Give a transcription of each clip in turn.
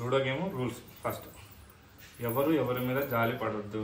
Ludo game rules first ఎవరు ఎవరి మీద జాలి పడొద్దు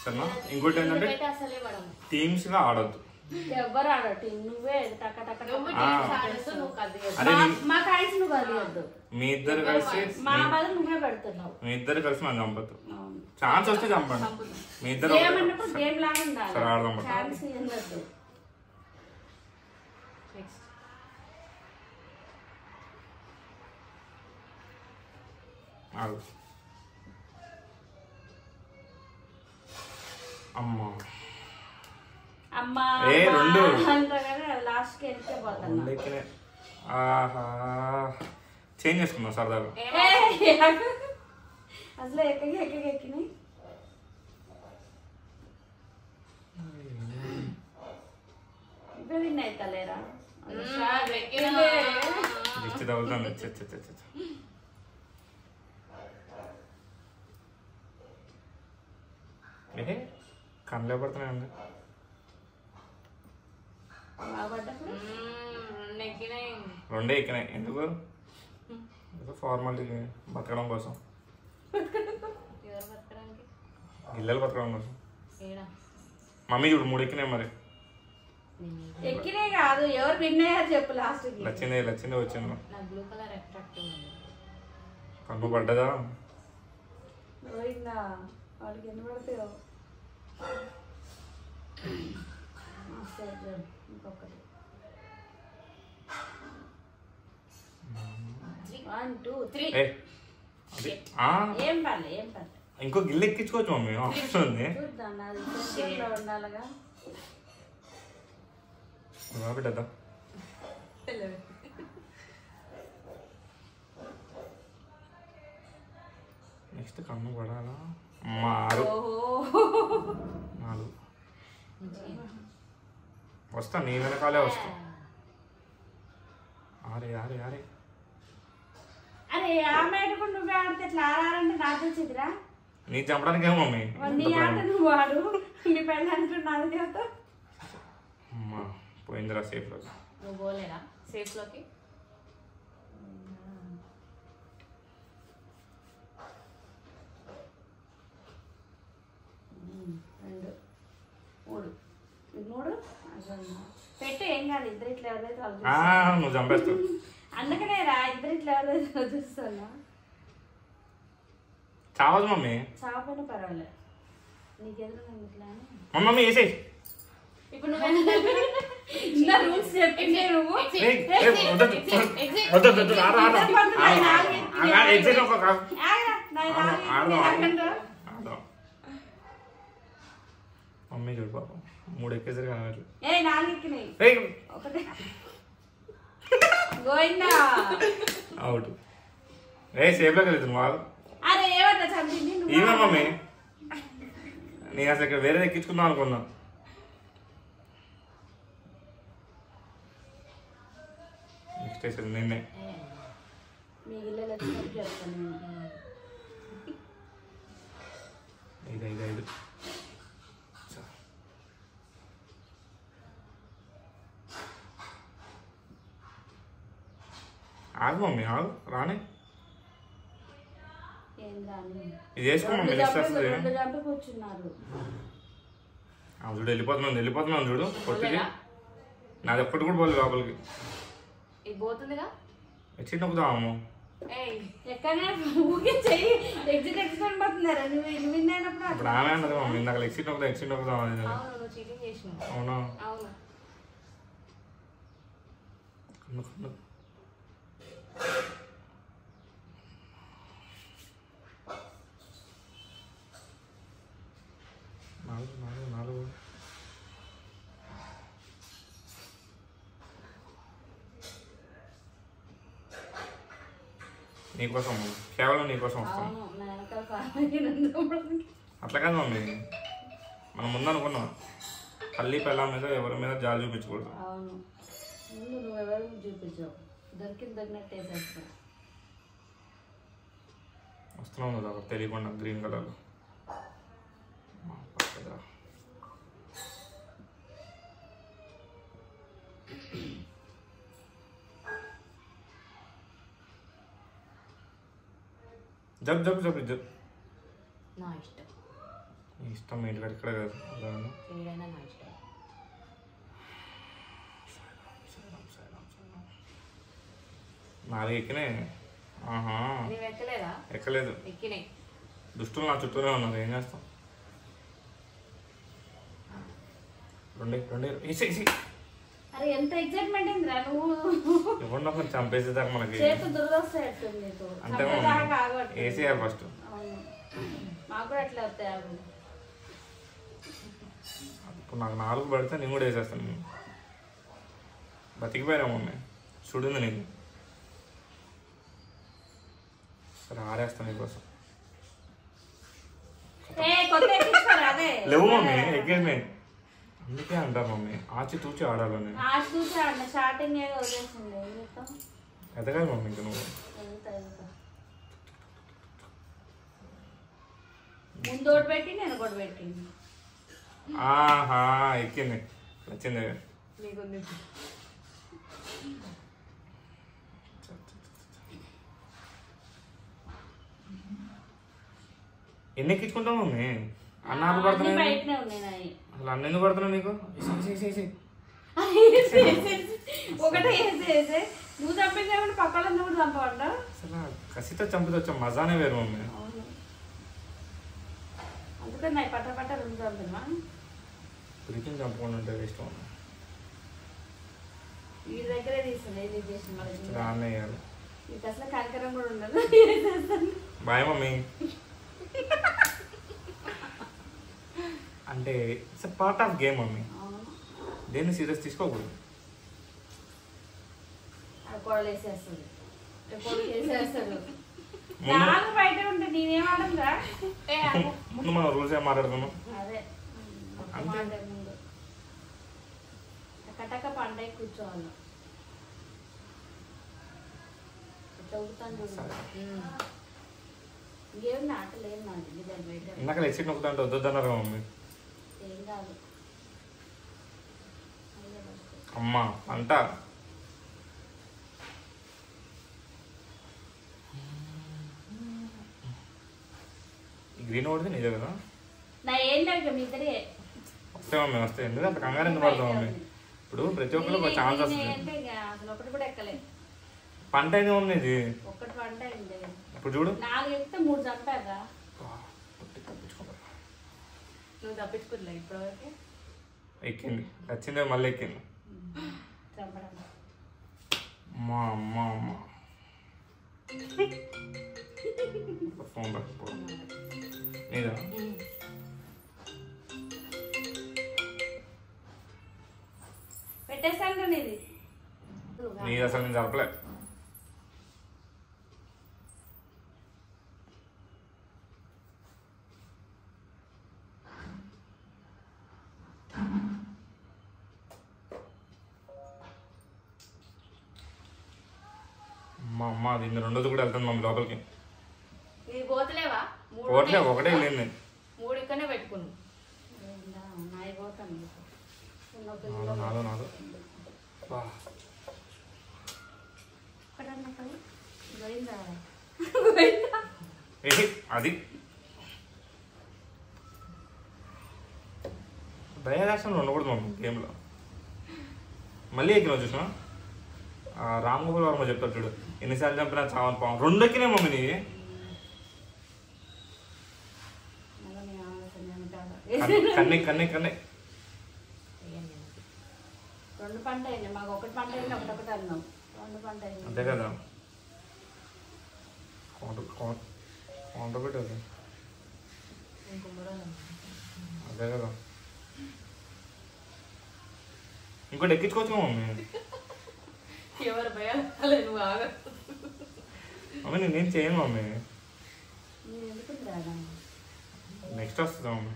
సరేనా. ఇంకోటి ఏంటంటే టీమ్స్గా ఆడొద్దు. ఎవరు ఆడటి నువ్వే మీ ఇద్దరు కలిసి నువ్వే పెడుతున్నావు. మీ ఇద్దరు కలిసి మనం చంపద్దు. ఛాన్స్ వస్తే చంపండి. మీ ఇద్దరు సరే ఆడదాం. అమ్మా అమ్మా లాస్ట్ కి వెళ్ళిపోతాను. ఆహా చేంజ్ చేసుకుందాం సరదాగా. అసలు ఎక్కినాయి. ఇప్పుడు విన్ అవుతలేరా? దిష్టి తగులుతుంది. కళ్ళే పడుతున్నాయండి. రెండే ఎక్కినాయి. ఎందుకు? ఫార్మాలిటీ బతకడం కోసం, గిల్లలు బతకడం కోసం. మమ్మీ చూడు 3 ఎక్కినాయి. మరి ఎక్కినాయి కాదు, ఎవరు విన్ అయ్యారు చెప్పు. లాస్ట్ లచ్చిందే వచ్చింది. కన్ను పడ్డదా? వాళ్ళకి ఎన్ని పడతాయో. ఇంకొకటి 1 2 3. ఏం పర్లే. ఇంకో గిల్లె ఎక్కించుకోవచ్చు మమ్మీ. వస్తుంది ఉండాలిగా. బిడ్డదా నెక్స్ట్ కన్ను పడాలా? 4 వస్తా. నీ వెనకాలే వస్తా. ఆరే అరే ఆమె నువ్వే ఆడితే ఎట్లా ఆడాలంటే నాకు వచ్చిందిరా. నీ చంపడానికి ఏమో మమ్మీ. నీ ఆట నువ్వు ఆడు. నీ పెళ్ళి అంటున్నాను చేస్తా. అమ్మా పోయిందిరా సేఫ్ లోకి. నువ్వు పోలేరా సేఫ్ లోకి? 2 3 పెట్టు. ఏం కాదు. ఇద్దరు ఇట్లా ఎవరైతే నువ్వు చంపేస్తావు. అందుకనే రా. ఇద్దరు ఇట్లా ఎవరైతే చూస్తున్నా. చావదు మమ్మీ. చావపోయినా పర్వాలేదు. నీకెదురు ఇట్లా మమ్మీ వేసేయి. ఇప్పుడు నువ్వు రూల్స్ చెప్పింది. నువ్వు మమ్మీ చూడు పాపం 3 ఎక్కేసరి కావాలి. 4 ఎక్కినాయి. అవుట్. సేఫ్ లోకి వెళ్తుంది వాళ్ళు. ఇవే మమ్మీ. నేను అసలు ఇక్కడ వేరే ఎక్కించుకుందాం అనుకున్నా. నెక్స్ట్ వేసేది నిన్నే. ఐదు ఆగు మమ్మీ ఆగు. రానే ఇది వేసుకో మమ్మీ. చూడు వెళ్ళిపోతున్నాను చూడు. కొట్టుకి నాది ఒక్కటి కూడా పోలేదు లోపలికి. ఎక్సిట్ నొక్కుదామమ్మ. ఇప్పుడు ఆమె అన్నది మమ్మీ ఇందాక ఎక్సిట్ నొక్కుదాం అని. అవునా? నాలుగు నీకోసం, కేవలం నీకోసం వస్తాను. అట్లా కాదు మమ్మీ, మనం ముందు అనుకున్నాం తల్లి పిల్ల మీద ఎవరి మీద జాలి చూపించకూడదు. వస్తున్నాం కదా తెలియకుండా గ్రీన్ కలర్. జబ్ జబ్ జబ్ జబ్. నా ఇష్టం. నీ ఇష్టం మీ ఇంటికాడ ఇక్కడ కాదు. ఏదైనా నా ఇష్టం. నాలుగు ఎక్కినాయి. ఆహా నీవు ఎక్కలేదా? ఎక్కలేదు. ఎక్కినాయి. దుస్తులు నా చుట్టూనే ఉన్నారు, ఏం చేస్తాం. రెండే రెండే అరే ఎంత ఎక్సైట్మెంట్ అయిందిరా నువ్వు. ఎవరినో కొంచెం చంపేసేదాకా మనకి చేతు దురదొస్తాయి నీకు. అంటే వేసేయాలి ఫస్ట్. మాకు కూడా అట్లా వస్తాయి అవి. ఇప్పుడు నాకు 4 పడితే నేను కూడా వేసేస్తాను. బతికిపోయాను మమ్మీ, చూడింది నీకు. సరే ఆరేస్తాను నీకోసం. లేవు మమ్మీ, ఎగ్గేసినాయి. అందుకే అంటారు మమ్మీ ఆచి తూచి ఆడాలని. స్టార్టింగ్ వదిలేసింది. ఎదగాలి మమ్మీ ఇంకా నువ్వు. ముందు ఒకటి పెట్టి నేను ఒకటి పెట్టింది. ఆహా ఎక్కింది, నచ్చింది. ఎన్ని ఎక్కించుకుంటావు మమ్మీ? అన్నాలు పడుతున్నాయి. అసలు అన్న ఎందుకు పడుతున్నావు నీకు? ఒకటే వేసే నువ్వు చంపించా పక్కన కూడా చంపవంట. అసలు కసితో చంపితే వచ్చా మజానే వేరు మమ్మీ. అందుకని నాకు పట్ట పట్ట రెండు చంపినా. ఉరికిని చంపుకుండా ఉంటే ఇష్టం. ఈ దగ్గరే తీసుకున్నా ఇది చేసిన రానే వేయాలి. నీకు అసలు కనకరం కూడా ఉండదు. Bye mummy. అంటే it's part of game mummy, దేన్ని సీరియస్ తీసుకోకూడదు. బయట ఉంటే నేనేమాడంగా. ముందు మనం రూల్స్ ఏం మాట్లాడుకున్నాం. అదే ముందు టక పండగ కూర్చోవాలి. ఇంకేం నాటలేదు నాకు బయట. ఇందాక ఎక్సిట్ నొక్కుతా అంటే వద్దన్నారు మమ్మీ. ఏం కాదు అమ్మా అంట. గ్రీన్ ఓడితే నీదే కదా. నా ఏం లేదు మీ ఇద్దరే వస్తే మమ్మీ వస్తే. ఎందుకు అంత కంగారు ఎందుకు పడతాం మమ్మీ? ఇప్పుడు ప్రతి ఒక్కరు ఒక ఛాన్స్ వస్తుంది. అసలు ఒకటి కూడా ఎక్కలేదు. పంట అయింది మమ్మీ ఇది. ఒక్కటి పంట అయింది. ఇప్పుడు చూడు 4 ఎక్కితే 3 చంపారా. నువ్వు తప్పించుకోలే ఇప్పటివరకు. ఎక్కింది, వచ్చిందే మళ్ళీ ఎక్కింది. అమ్మా అమ్మా అమ్మా ఫోన్ నీదా? పెట్టేస్తాను నీది. నీది అసలు నేను జరపలే. మా అమ్మ అది రెండోది కూడా వెళ్తాను మమ్మీ లోపలికి. పోతలేవా? పోవట్లే, ఒకటే వెళ్ళింది. 3 ఇక్కడనే పెట్టుకున్నాను. అది దయాదాక్షలు ఉండకూడదు మమ్మీ గేమ్లో. మళ్ళీ ఎక్కినా చూసిన రామ్ గోపాల్ వర్మ చెప్తాడు చూడు, ఎన్నిసార్లు చంపినా చావని పాము. 2 ఎక్కినాయి మమ్మీ నీ. కన్నే కన్నే కన్నే 2 పంట అయింది మాకు. 1 పంట అయింది, ఒకటి అన్నాం. 2 పంట అయింది అంతే కదా. కౌంటర్ పెట్టదు అదే కదా. ఇంకోటి ఎక్కించుకోవచ్చు మమ్మీ. ఎవరు భయాలు నువ్వు ఆగ మమ్మీ నేనేం చేయను మమ్మీ. ఎందుకు నెక్స్ట్ వస్తుందా మమ్మీ?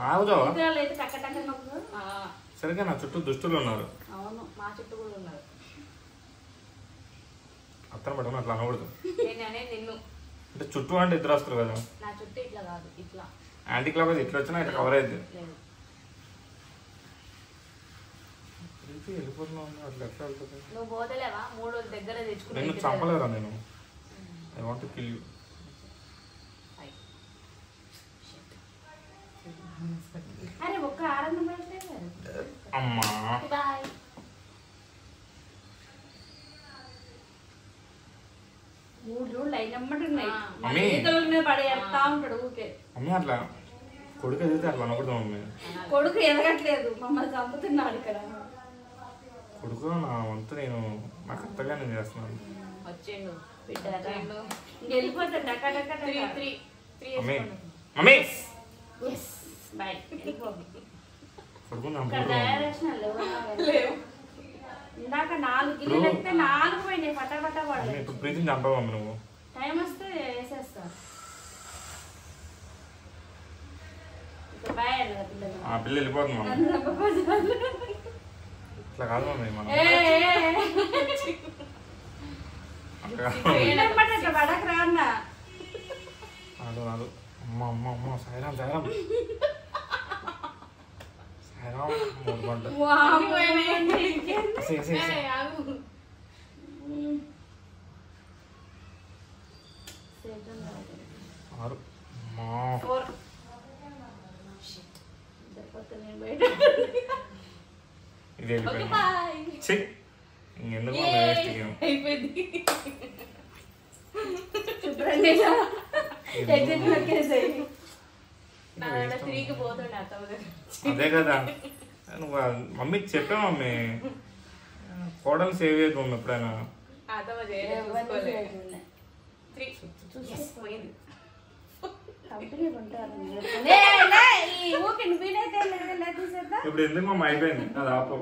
ఆగుతావా? సరిగ్గా నా చుట్టూ దుష్టులు ఉన్నారు. అవును, మా చుట్టూ కూడా ఉన్నారు. అత్తను పట్టుకుని అట్లా అనకూడదు. నేను నిన్ను అంటే చుట్టూ అంటే ఇద్దరు వస్తారు కదా. నా చుట్టూ ఇట్లా కాదు, ఇట్లా యాంటీ క్లాక్ అయితే ఇట్లా వచ్చినా ఇట్లా కవర్ అయింది. లేదు. వెళ్ళిపోతున్నావు అట్లా ఎట్లా వెళ్తుంది? నువ్వు పోతలేవా? 3 రోజుల దగ్గర నేను తెచ్చుకున్నా. చంపలేరా నేను. I want to kill you. అరే ఒక్క ఆనందం అయితే అమ్మా బాయ్. మూడు రోజులు అయినమ్మటున్నాయి మమ్మీ. మీద పడేస్తా ఉంటాడు ఊకే. మమ్మీ అట్లా కొడుకు ఎదిగితే అట్లా అనకూడదు మమ్మీ. కొడుకు ఎదగట్లేదు, మమ్మల్ని చంపుతున్నాడు ఇక్కడ. కొడుకు నా వంతు నేను నా కర్తగా నేను చేస్తున్నాను. వచ్చిండు బిడ్డ వచ్చిండు. వెళ్ళిపోతాడు డక్క డక్క 3 మమ్మీ మమ్మీ బాయ్. కొడుకు నా ఇక్కడ బూరు. తయారేసిన లేవు. ఇందాక 4 గిన్నెలు ఎక్కితే 4 పోయినాయి పట్ట పట్ట మమ్మీ పడలేదు. ఇప్పుడు ప్రీతిని చంపావు మమ్మీ నువ్వు. టైం వస్తే వేసేస్తా. ఇప్పుడు బాయ్ అన్నదా పిల్లలు. ఆ పిల్ల వెళ్ళిపోతుంది మమ్మీ. నన్ను చంపకపోతే ఇట్లా కాదు మమ్మీ మనం. అట్లా కాదు మమ్మీ. పిల్లమ్మట ఇట్లా పడకు రా అన్న. రాదు రాదు. అమ్మ అమ్మ అమ్మ సాయిరామ్ సాయిరామ్ సాయిరామ్ 3 గంటలు. వామ్మో, ఇంకేంది? సే, సే, సే. ఆగు. ఆరు. అమ్మా. 4. లేకపోతే నేను బయట ఇది ఓకే వెళ్ళిపోయింది. బాయ్. ఛీ, ఇంకెందుకు మమ్మీ వేస్ట్ గేమ్. అయిపోయింది. శుభ్రంగా ఎగ్జిట్ నొక్కేసాయి. నా 3కి పోతుండే అత్తమ్మ దగ్గర. అదే కదా నువ్వు మమ్మీకి చెప్పా మమ్మీ కోడలు సేవ్ చేయదు మమ్మీ ఎప్పుడైనా. అత్తమ్మ ఎవరిని చేయలేదు. చేయకుండా. 3 పోయింది. కంపెనీ ఉంటారు. లే, లే, ఈ ఊకే నువ్వు వీలైతే లేదు, లేదు తీసేద్దా? ఇప్పుడు ఎందుకు మమ్మీ అయిపోయింది అది ఆపు.